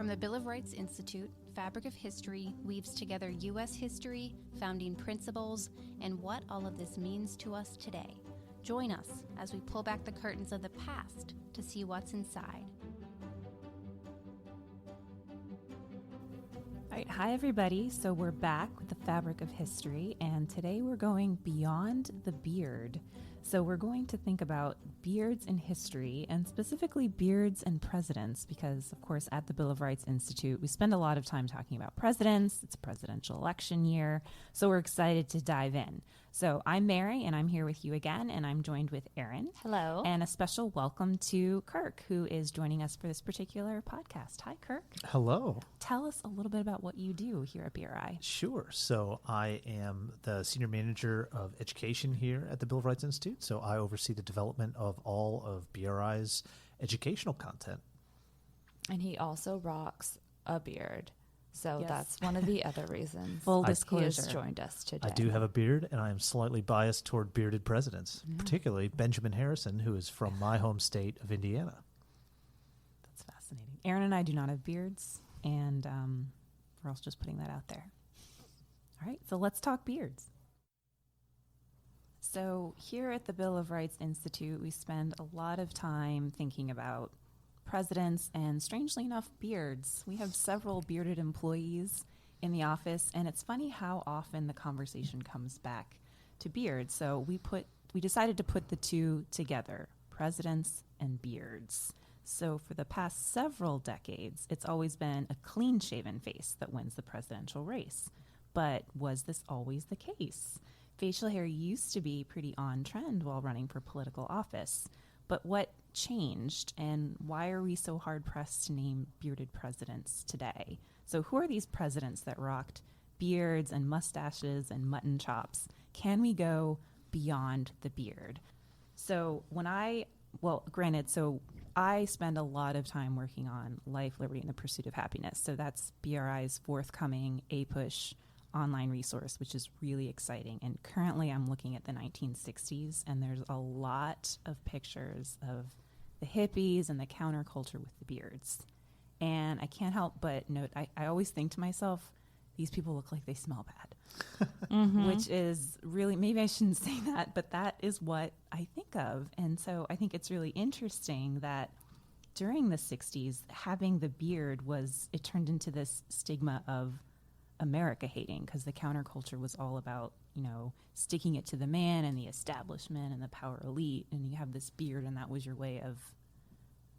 From the Bill of Rights Institute, Fabric of History weaves together U.S. history, founding principles, and what all of this means to us today. Join us as we pull back the curtains of the past to see what's inside. All right, hi everybody. So we're back with the Fabric of History, and today we're going beyond the beard. So we're going to think about beards in history, and specifically beards and presidents, because of course at the Bill of Rights Institute, we spend a lot of time talking about presidents. It's a presidential election year, so we're excited to dive in. So I'm Mary, and I'm here with you again, and I'm joined with Eryn. Hello. And a special welcome to Kirk, who is joining us for this particular podcast. Hi, Kirk. Hello. Tell us a little bit about what you do here at BRI. Sure. So I am the Senior Manager of Education here at the Bill of Rights Institute. So I oversee the development of all of BRI's educational content. And he also rocks a beard. So Yes. that's one of the other reasons Full he disclosure. has joined us today. I do have a beard, and I am slightly biased toward bearded presidents, particularly Benjamin Harrison, who is from my home state of Indiana. That's fascinating. Eryn and I do not have beards, and we're also just putting that out there. All right, so let's talk beards. So here at the Bill of Rights Institute, we spend a lot of time thinking about presidents and, strangely enough, beards. We have several bearded employees in the office, and it's funny how often the conversation comes back to beards. So we decided to put the two together, presidents and beards. So for the past several decades, it's always been a clean-shaven face that wins the presidential race. But was this always the case? Facial hair used to be pretty on trend while running for political office. But what changed, and why are we so hard-pressed to name bearded presidents today? So who are these presidents that rocked beards and mustaches and mutton chops? Can we go beyond the beard? So I spend a lot of time working on Life, Liberty, and the Pursuit of Happiness. So that's BRI's forthcoming APUSH online resource, which is really exciting. And currently I'm looking at the 1960s, and there's a lot of pictures of the hippies and the counterculture with the beards. And I can't help but note, I always think to myself, these people look like they smell bad, which is really, maybe I shouldn't say that, but that is what I think of. And so I think it's really interesting that during the 60s, having the beard it turned into this stigma of America hating, because the counterculture was all about, sticking it to the man and the establishment and the power elite. And you have this beard, and that was your way of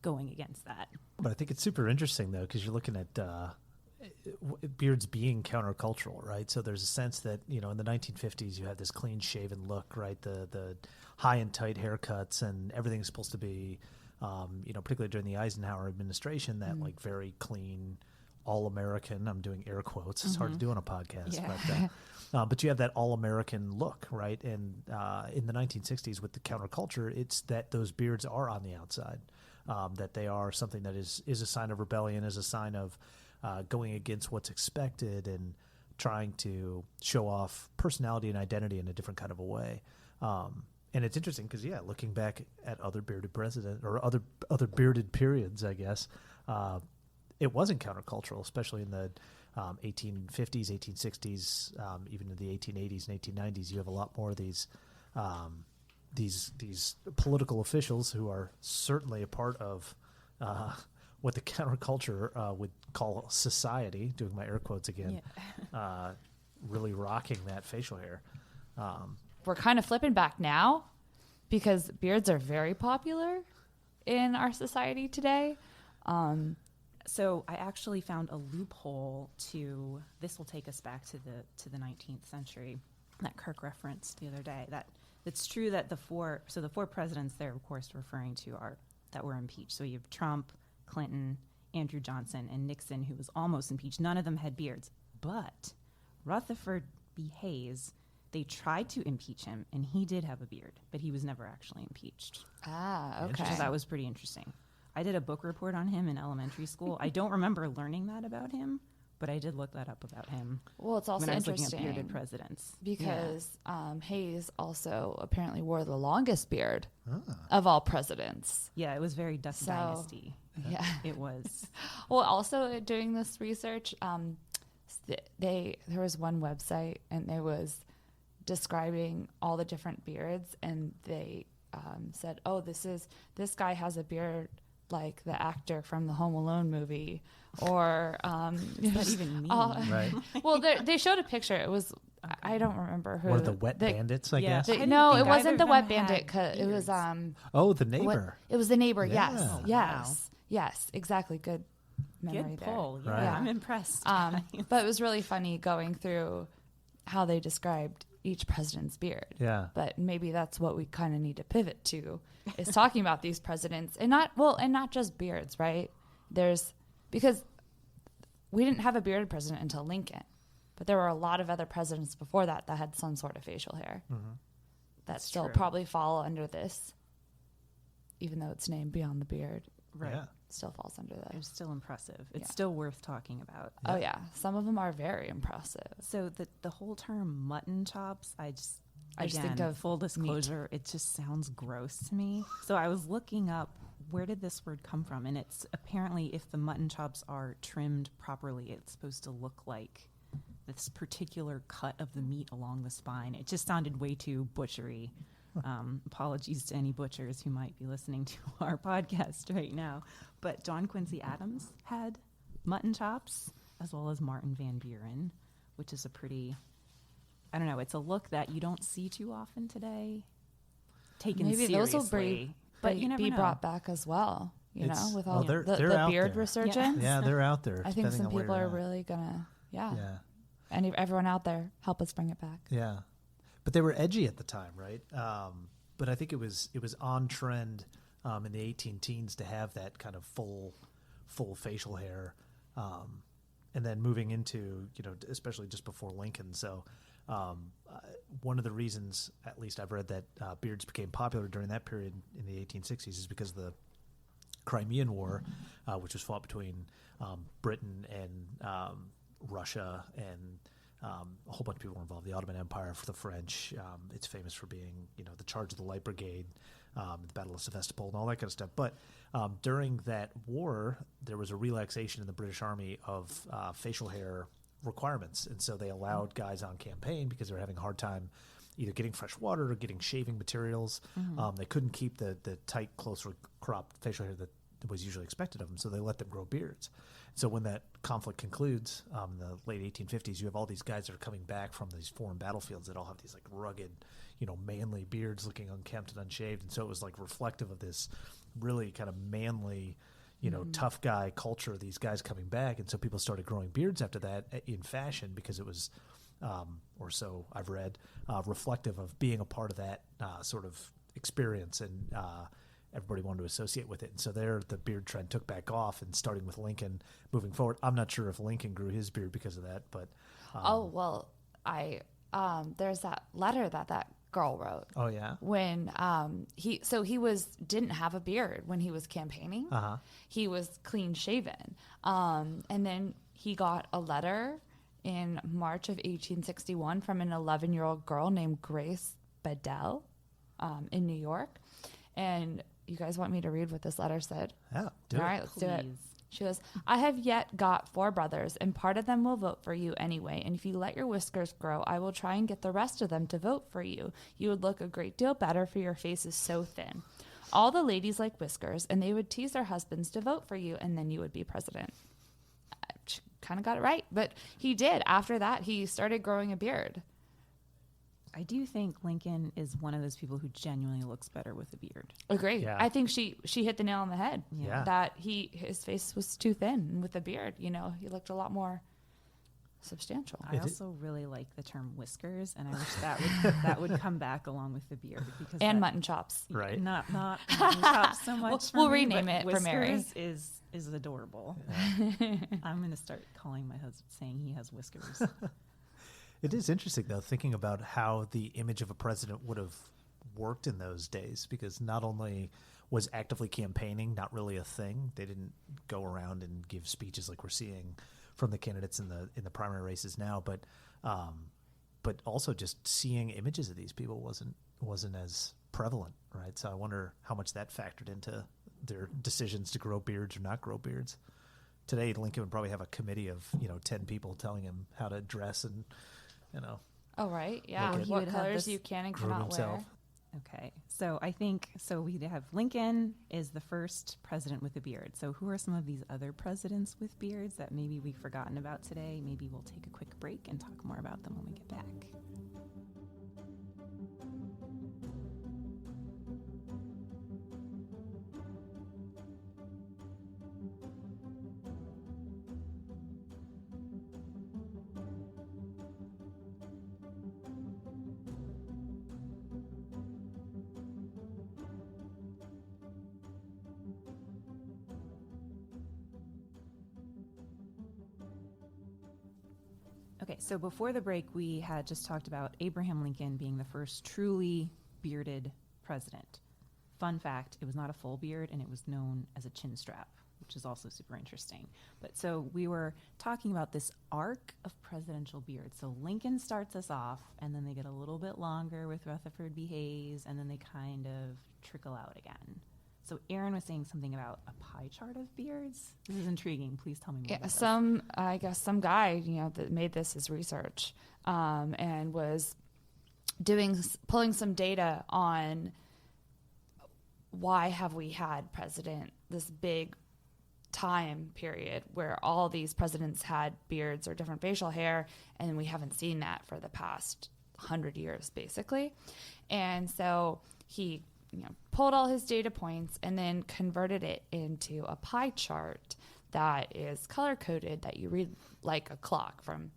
going against that. But I think it's super interesting, though, because you're looking at beards being countercultural, right? So there's a sense that, in the 1950s, you had this clean-shaven look, right? The high and tight haircuts, and everything's supposed to be, particularly during the Eisenhower administration, that like very clean, all-American, I'm doing air quotes, it's hard to do on a podcast, but you have that all-American look, right? And in the 1960s with the counterculture, it's that those beards are on the outside, that they are something that is a sign of rebellion, is a sign of going against what's expected and trying to show off personality and identity in a different kind of a way. And it's interesting because, looking back at other bearded presidents or other bearded periods, I guess, it wasn't countercultural, especially in the 1850s, 1860s, even in the 1880s and 1890s. You have a lot more of these political officials who are certainly a part of what the counterculture would call society, doing my air quotes again, really rocking that facial hair. We're kind of flipping back now because beards are very popular in our society today. So I actually found a loophole this will take us back to the 19th century that Kirk referenced the other day. That it's true that the four presidents they're of course referring to that were impeached. So you have Trump, Clinton, Andrew Johnson, and Nixon, who was almost impeached. None of them had beards. But Rutherford B. Hayes, they tried to impeach him, and he did have a beard, but he was never actually impeached. Ah, okay. So that was pretty interesting. I did a book report on him in elementary school. I don't remember learning that about him, but I did look that up about him Well, it's also when I was looking interesting at bearded presidents. because Hayes also apparently wore the longest beard Ah. of all presidents. Yeah, it was very Duck So, Dynasty. Yeah. It was. Well, also doing this research, there was one website and it was describing all the different beards, and they said, "Oh, this guy has a beard like the actor from the Home Alone movie," or Does that even mean? Right. well, they showed a picture. It was I don't remember who. One of the wet bandits, I Yeah. guess. I didn't No, think it wasn't either the of wet them bandit. had It was beards. Oh, the neighbor. It was the neighbor. Yeah. Yes, Wow. yes, yes. Exactly. Good memory Good there. pull. Yeah, Right. I'm impressed. But it was really funny going through how they described each president's beard. Yeah. But maybe that's what we kind of need to pivot to, is talking about these presidents, and not just beards, right? Because we didn't have a bearded president until Lincoln, but there were a lot of other presidents before that had some sort of facial hair that That's still true. probably fall under this, even though it's named Beyond the Beard. Right. Yeah. Still falls under They're that. still impressive. It's Yeah. still worth talking about. Oh yeah, some of them are very impressive. So the whole term mutton chops, I just think again, of full disclosure, it just sounds gross to me. So I was looking up, where did this word come from? And it's apparently, if the mutton chops are trimmed properly, it's supposed to look like this particular cut of the meat along the spine. It just sounded way too butchery. Apologies to any butchers who might be listening to our podcast right now. But John Quincy Adams had mutton chops, as well as Martin Van Buren, which is a pretty, I don't know, it's a look that you don't see too often today. Taken Maybe seriously. those will but you never be know. brought back as well. You It's- know, with well, all they're the out beard there. resurgence. Yeah, they're out there. I think depending some on where people you're are at. really gonna, Yeah. And everyone out there, help us bring it back. Yeah, but they were edgy at the time, right? But I think it was on trend in the 18 teens to have that kind of full facial hair, and then moving into, especially just before Lincoln. So one of the reasons, at least I've read, that beards became popular during that period in the 1860s is because of the Crimean War, which was fought between Britain and Russia, and a whole bunch of people were involved. The Ottoman Empire, for the French, it's famous for being, the Charge of the Light Brigade, the Battle of Sevastopol, and all that kind of stuff. But during that war, there was a relaxation in the British Army of facial hair requirements, and so they allowed guys on campaign because they were having a hard time either getting fresh water or getting shaving materials. They couldn't keep the tight, closely cropped facial hair that was usually expected of them, so they let them grow beards. So when that conflict concludes in the late 1850s, you have all these guys that are coming back from these foreign battlefields that all have these like rugged, manly beards, looking unkempt and unshaved. And so it was like reflective of this really kind of manly, tough guy culture, these guys coming back. And so people started growing beards after that in fashion because it was, or so I've read, reflective of being a part of that sort of experience, and everybody wanted to associate with it. And so there the beard trend took back off, and starting with Lincoln moving forward. I'm not sure if Lincoln grew his beard because of that, but There's that letter that girl wrote. Oh yeah. When he didn't have a beard when he was campaigning. He was clean shaven. And then he got a letter in March of 1861 from an 11-year-old girl named Grace Bedell in New York. And you guys want me to read what this letter said? Yeah, do All it. right, let's do it. Please. She goes, I have yet got 4 brothers, and part of them will vote for you anyway. And if you let your whiskers grow, I will try and get the rest of them to vote for you. You would look a great deal better, for your face is so thin. All the ladies like whiskers, and they would tease their husbands to vote for you, and then you would be president. She kind of got it right, but he did. After that, he started growing a beard. I do think Lincoln is one of those people who genuinely looks better with a beard. Agree. Yeah. I think she hit the nail on the head. Yeah. That his face was too thin, and with a beard, he looked a lot more substantial. I also really like the term whiskers, and I wish that would come back along with the beard, because And that- mutton chops. Right. Not mutton chops so much. We'll for me, rename but it for Mary. whiskers is adorable. I'm going to start calling my husband, saying he has whiskers. It is interesting, though, thinking about how the image of a president would have worked in those days, because not only was actively campaigning not really a thing, they didn't go around and give speeches like we're seeing from the candidates in the primary races now, but also just seeing images of these people wasn't as prevalent, right? So I wonder how much that factored into their decisions to grow beards or not grow beards. Today, Lincoln would probably have a committee of 10 people telling him how to dress and Oh, right. Yeah. Well, he What would have colors this you can and groom cannot himself. wear. Okay, so I think we have Lincoln is the first president with a beard. So who are some of these other presidents with beards that maybe we've forgotten about today? Maybe we'll take a quick break and talk more about them when we get back. Okay, so before the break, we had just talked about Abraham Lincoln being the first truly bearded president. Fun fact, it was not a full beard, and it was known as a chin strap, which is also super interesting. But so we were talking about this arc of presidential beards. So Lincoln starts us off, and then they get a little bit longer with Rutherford B. Hayes, and then they kind of trickle out again. So Eryn was saying something about a pie chart of beards. This is intriguing. Please tell me more about this. I guess some guy, that made this his research, and was pulling some data on why have we had this big time period where all these presidents had beards or different facial hair, and we haven't seen that for the past 100 years, basically. And so he pulled all his data points and then converted it into a pie chart that is color coded, that you read like a clock from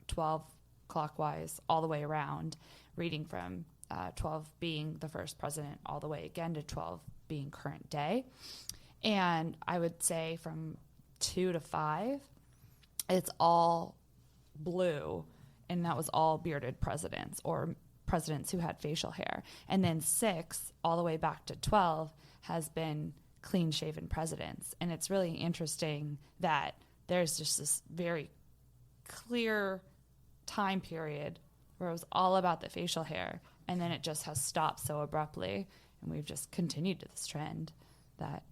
12 clockwise all the way around, reading from 12 being the first president all the way again to 12 being current day. And I would say from 2 to 5, it's all blue, and that was all bearded presidents or presidents who had facial hair. And then 6 all the way back to 12 has been clean-shaven presidents. And it's really interesting that there's just this very clear time period where it was all about the facial hair, and then it just has stopped so abruptly, and we've just continued to this trend that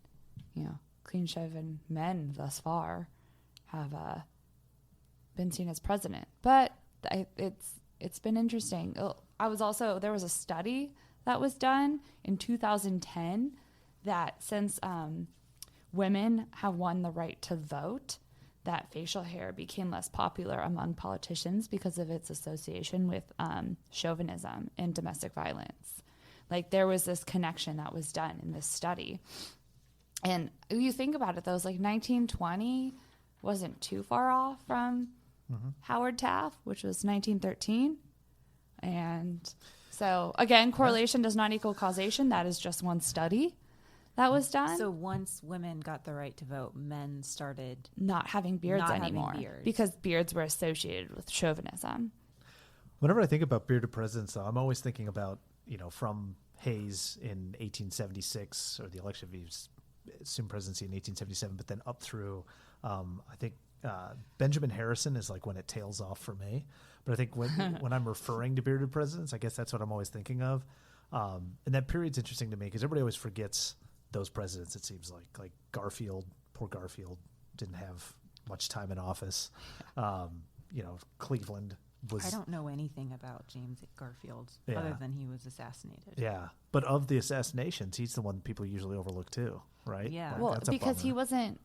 clean-shaven men thus far have been seen as president. But it's been interesting. There was a study that was done in 2010 that since women have won the right to vote, that facial hair became less popular among politicians because of its association with chauvinism and domestic violence. Like, there was this connection that was done in this study. And you think about it, though, it's like 1920 wasn't too far off from Howard Taft, which was 1913. And so, again, correlation does not equal causation. That is just one study that was done. So once women got the right to vote, men started not having beards anymore because beards were associated with chauvinism. Whenever I think about bearded presidents, though, I'm always thinking about, from Hayes in 1876, or the election of his assumed presidency in 1877, but then up through, I think, Benjamin Harrison is like when it tails off for me. But I think when I'm referring to bearded presidents, I guess that's what I'm always thinking of. And that period's interesting to me because everybody always forgets those presidents, it seems like Garfield. Poor Garfield didn't have much time in office. Cleveland was... I don't know anything about James Garfield other than he was assassinated. Yeah. But of the assassinations, he's the one people usually overlook too, right? Yeah. Well, because he wasn't...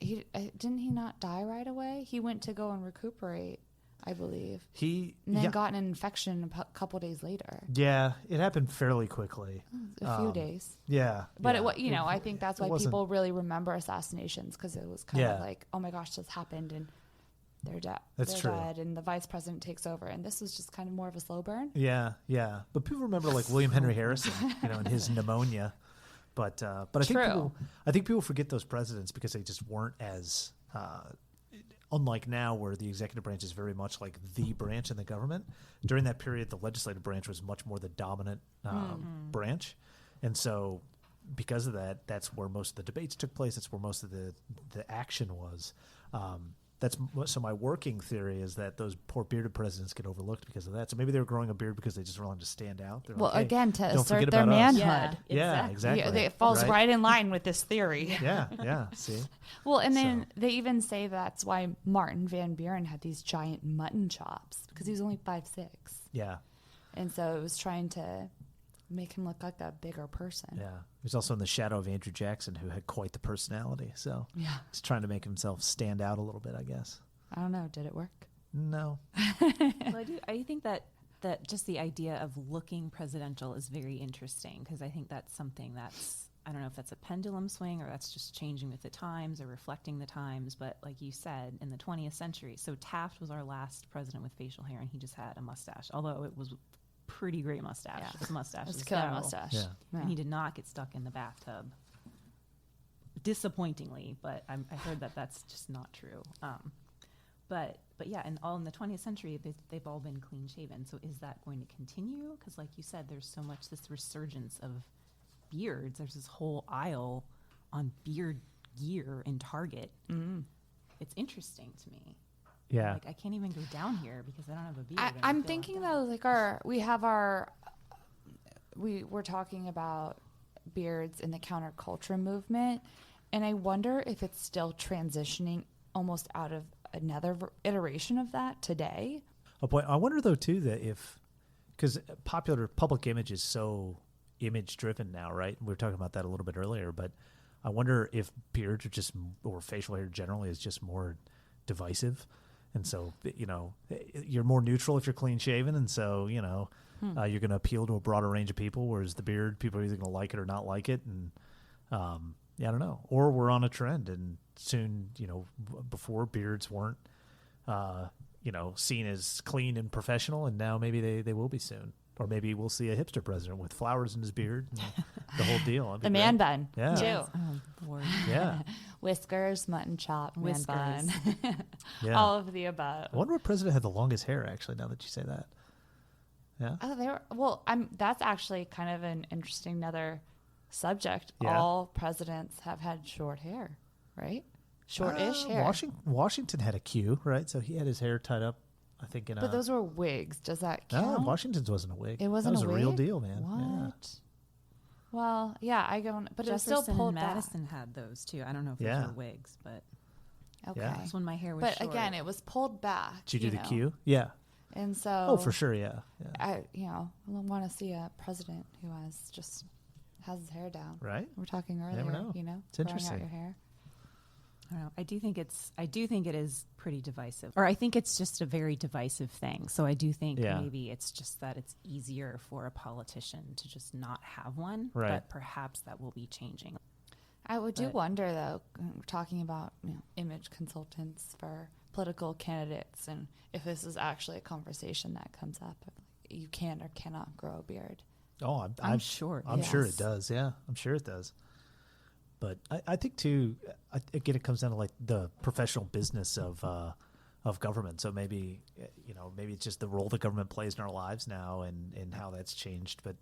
didn't he not die right away? He went to go and recuperate, I believe. And then got an infection a couple days later. Yeah, it happened fairly quickly. A few days. Yeah. But I think that's why people really remember assassinations, because it was kind of like, oh my gosh, this happened and they're dead. That's true. Dead, and the vice president takes over, and this was just kind of more of a slow burn. Yeah, yeah. But people remember like William Henry Harrison, and his pneumonia. But I think people forget those presidents because they just weren't as unlike now, where the executive branch is very much like the branch in the government. During that period, the legislative branch was much more the dominant branch, and so because of that, that's where most of the debates took place. That's where most of the action was. so my working theory is that those poor bearded presidents get overlooked because of that. So maybe they were growing a beard because they just wanted to stand out. They're Well, like, hey, again, to don't assert forget their about us. manhood. Yeah, exactly. Yeah, it falls right in line with this theory. Yeah. See, Well, and then So- they even say that's why Martin Van Buren had these giant mutton chops because he was only 5'6", yeah. and so it was trying to make him look like a bigger person. Yeah. He's also in the shadow of Andrew Jackson, who had quite the personality. So Yeah. he's trying to make himself stand out a little bit, I guess. I don't know. Did it work? No. Well, I think that just the idea of looking presidential is very interesting because I think that's something that's, I don't know if that's a pendulum swing or that's just changing with the times or reflecting the times. But like you said, in the 20th century, so Taft was our last president with facial hair and he just had a mustache, although it was pretty great mustache. Yeah. His mustache It's was a killer so- mustache. Yeah. Yeah. And he did not get stuck in the bathtub. Disappointingly, but I heard that that's just not true. But yeah, and all in the 20th century, they've all been clean shaven. So is that going to continue? Because like you said, there's so much this resurgence of beards. There's this whole aisle on beard gear in Target. It's interesting to me. Yeah. Like I can't even go down here because I don't have a beard. and I I'm feel thinking left out. though, we're talking about beards in the counterculture movement, and I wonder if it's still transitioning almost out of another iteration of that today. I wonder though too that because popular public image is so image driven now, right? We were talking about that a little bit earlier, but I wonder if beards are or facial hair generally is just more divisive. And so, you're more neutral if you're clean shaven. And so, you're going to appeal to a broader range of people, whereas the beard, people are either going to like it or not like it. And I don't know. Or we're on a trend and soon, before beards weren't, seen as clean and professional. And now maybe they will be soon. Or maybe we'll see a hipster president with flowers in his beard and the whole deal. That'd be The man great. bun, Yeah. too. Oh, Lord. Yeah. Whiskers, mutton chop, man Whiskers. bun. Yeah. All of the above. I wonder what president had the longest hair, actually, now that you say that. Yeah. Oh, that's actually kind of an interesting another subject. Yeah. All presidents have had short hair, right? Short-ish hair. Washington had a queue, right? So he had his hair tied up, I think, in But those were wigs. Does that count? No, Washington's wasn't a wig. It wasn't that was a a real wig? deal, man. What? Well, yeah, I don't. But it was still Jefferson pulled and Madison had those too. I don't know if Yeah. those were wigs, but back. Okay. Yeah. that's when my hair was But short. again, it was pulled back. Did you do the know. queue? Yeah. And so. Oh, for sure, yeah. I want to see a president who has his hair down. Right? We're talking earlier, never know. growing It's out interesting. your hair. I don't know. I do think it is pretty divisive. Or I think it's just a very divisive thing. So I do think Yeah. maybe it's just that it's easier for a politician to just not have one. Right. But perhaps that will be changing. I would do But- wonder, though, we're talking about image consultants for political candidates, and if this is actually a conversation that comes up, you can or cannot grow a beard. Oh, I'm sure. I'm sure Yes. it does. Yeah, I'm sure it does. But I think too, again, it comes down to like the professional business of government. So maybe maybe it's just the role the government plays in our lives now and how that's changed. But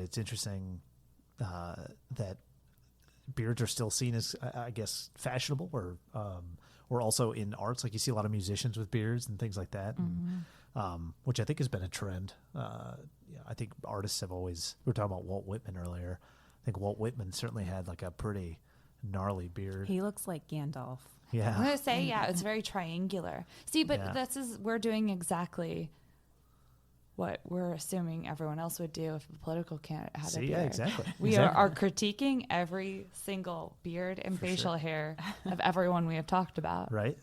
it's interesting that beards are still seen as, I guess, fashionable or also in arts. Like you see a lot of musicians with beards and things like that. And, which I think has been a trend. I think artists have always. We were talking about Walt Whitman earlier. I think Walt Whitman certainly had like a pretty gnarly beard. He looks like Gandalf. I'm Yeah, going to say, it's very triangular. See, but Yeah. we're doing exactly what we're assuming everyone else would do if a political candidate had a see, beard. yeah, exactly. We Exactly. are critiquing every single beard and For facial sure. hair of everyone we have talked about. right.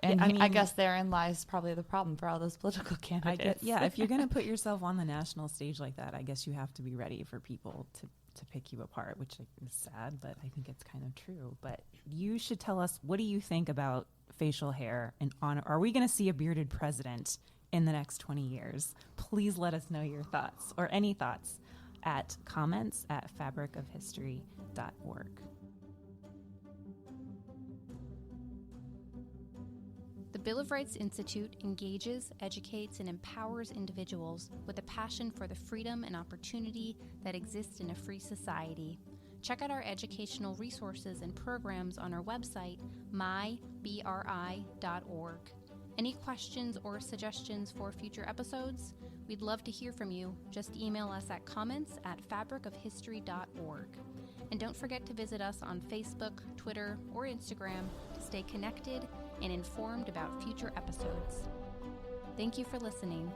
And I I mean- guess therein lies probably the problem for all those political I candidates. guess, yeah, if you're going to put yourself on the national stage like that, I guess you have to be ready for people to pick you apart, which is sad, but I think it's kind of true. But you should tell us, what do you think about facial hair? And are we going to see a bearded president in the next 20 years? Please let us know your thoughts or any thoughts at comments@fabricofhistory.org. The Bill of Rights Institute engages, educates, and empowers individuals with a passion for the freedom and opportunity that exists in a free society. Check out our educational resources and programs on our website, mybri.org. Any questions or suggestions for future episodes? We'd love to hear from you. Just email us at comments@fabricofhistory.org. And don't forget to visit us on Facebook, Twitter, or Instagram to stay connected and informed about future episodes. Thank you for listening.